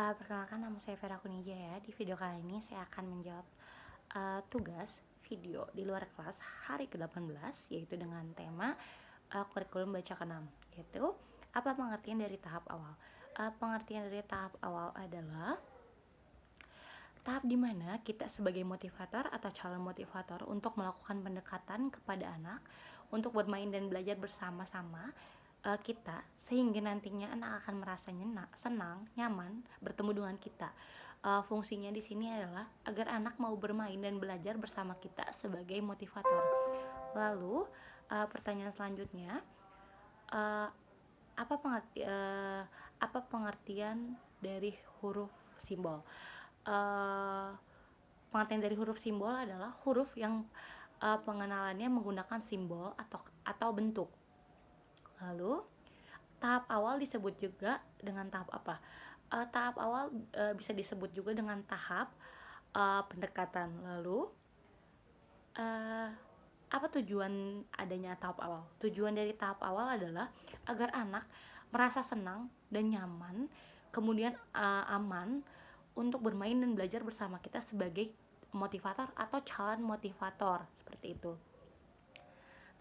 Perkenalkan nama saya Vera Kunija ya. Di video kali ini saya akan menjawab tugas video di luar kelas hari ke-18, yaitu dengan tema kurikulum baca ke-6, yaitu apa pengertian dari tahap awal. Pengertian dari tahap awal adalah tahap di mana kita sebagai motivator atau calon motivator untuk melakukan pendekatan kepada anak untuk bermain dan belajar bersama-sama kita, sehingga nantinya anak akan merasa senang, nyaman bertemu dengan kita. Fungsinya di sini adalah agar anak mau bermain dan belajar bersama kita sebagai motivator. Lalu pertanyaan selanjutnya, uh, apa pengertian dari huruf simbol? Uh, Pengertian dari huruf simbol adalah huruf yang pengenalannya menggunakan simbol atau bentuk. Lalu tahap awal disebut juga dengan tahap apa? Tahap awal bisa disebut juga dengan tahap pendekatan. Lalu apa tujuan adanya tahap awal? Tujuan dari tahap awal adalah agar anak merasa senang dan nyaman, kemudian aman untuk bermain dan belajar bersama kita sebagai motivator atau calon motivator, seperti itu.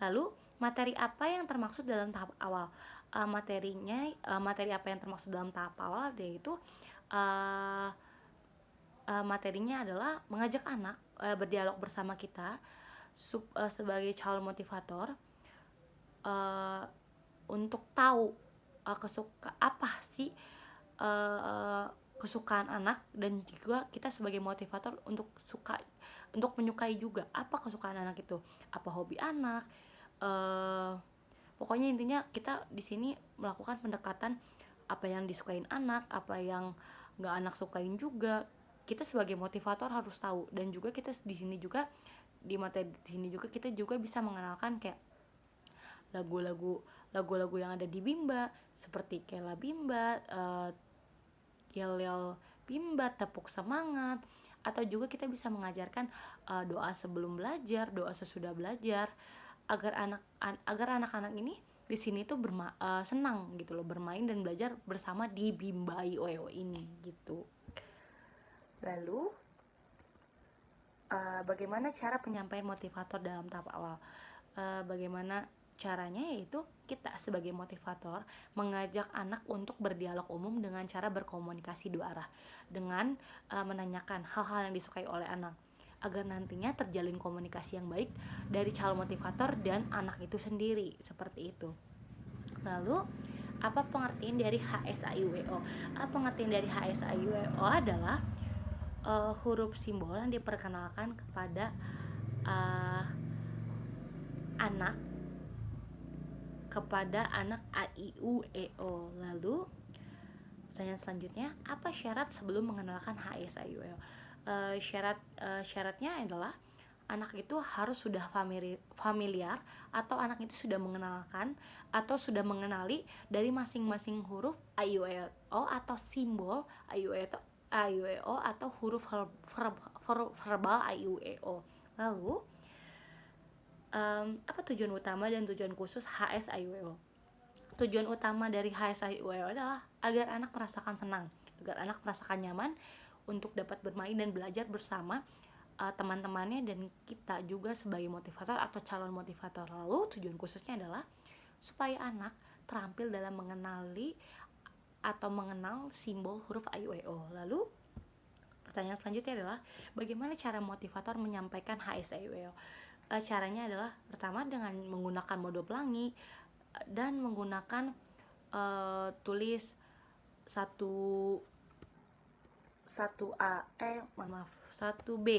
Lalu materi apa yang termaksud dalam tahap awal? Materi apa yang termaksud dalam tahap awal yaitu materinya adalah mengajak anak berdialog bersama kita sebagai calon motivator untuk tahu apa sih kesukaan anak, dan juga kita sebagai motivator untuk menyukai juga apa kesukaan anak itu, apa hobi anak. Pokoknya intinya kita di sini melakukan pendekatan apa yang disukain anak, apa yang nggak anak sukain juga. Kita sebagai motivator harus tahu, dan juga kita di sini juga di materi di sini juga kita juga bisa mengenalkan kayak lagu-lagu yang ada di Bimba, seperti Kela Bimba, Yel-yel Bimba, Tepuk Semangat, atau juga kita bisa mengajarkan doa sebelum belajar, doa sesudah belajar, agar anak-anak ini di sini tuh senang gitu loh, bermain dan belajar bersama di Bimba IOEO ini gitu. Lalu bagaimana cara penyampaian motivator dalam tahap awal? Bagaimana caranya, yaitu kita sebagai motivator mengajak anak untuk berdialog umum dengan cara berkomunikasi dua arah, dengan menanyakan hal-hal yang disukai oleh anak, agar nantinya terjalin komunikasi yang baik dari calon motivator dan anak itu sendiri, seperti itu. Lalu apa pengertian dari HSAIWO? Pengertian dari HSAIWO adalah huruf simbol yang diperkenalkan kepada anak A, I, U, E, O. Lalu pertanyaan selanjutnya, apa syarat sebelum mengenalkan HSAIWO? Syaratnya adalah anak itu harus sudah familiar atau anak itu sudah mengenalkan atau sudah mengenali dari masing-masing huruf AIUEO atau simbol AIUEO atau huruf verbal AIUEO. Lalu apa tujuan utama dan tujuan khusus HSAIWO? Tujuan utama dari HSAIWO adalah agar anak merasakan senang, agar anak merasakan nyaman untuk dapat bermain dan belajar bersama teman-temannya dan kita juga sebagai motivator atau calon motivator. Lalu tujuan khususnya adalah supaya anak terampil dalam mengenali atau mengenal simbol huruf AIUEO. Lalu pertanyaan selanjutnya adalah bagaimana cara motivator menyampaikan HSAIUEO? Caranya adalah pertama dengan menggunakan mode pelangi dan menggunakan tulis 1B.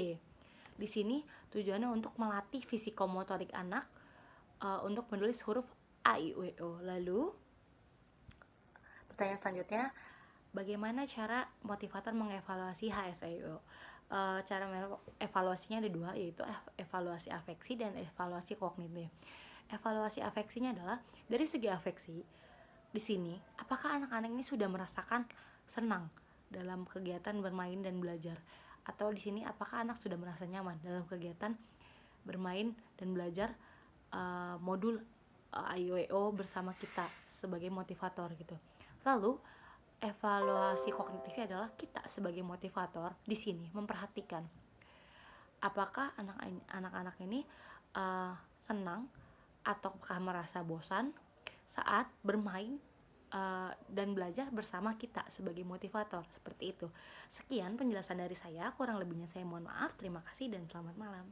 Di sini tujuannya untuk melatih fisikomotorik anak untuk menulis huruf A, I, U, E, O. Lalu pertanyaan selanjutnya, bagaimana cara motivator mengevaluasi HSAIO? Cara evaluasinya ada dua, yaitu evaluasi afeksi dan evaluasi kognitif. Evaluasi afeksinya adalah dari segi afeksi. Di sini, apakah anak-anak ini sudah merasakan senang dalam kegiatan bermain dan belajar? Atau di sini apakah anak sudah merasa nyaman dalam kegiatan bermain dan belajar modul AIUEO bersama kita sebagai motivator gitu. Lalu evaluasi kognitifnya adalah kita sebagai motivator di sini memperhatikan apakah anak-anak ini uh, senang ataukah merasa bosan saat bermain dan belajar bersama kita sebagai motivator, seperti itu. Sekian penjelasan dari saya, kurang lebihnya saya mohon maaf. Terima kasih dan selamat malam.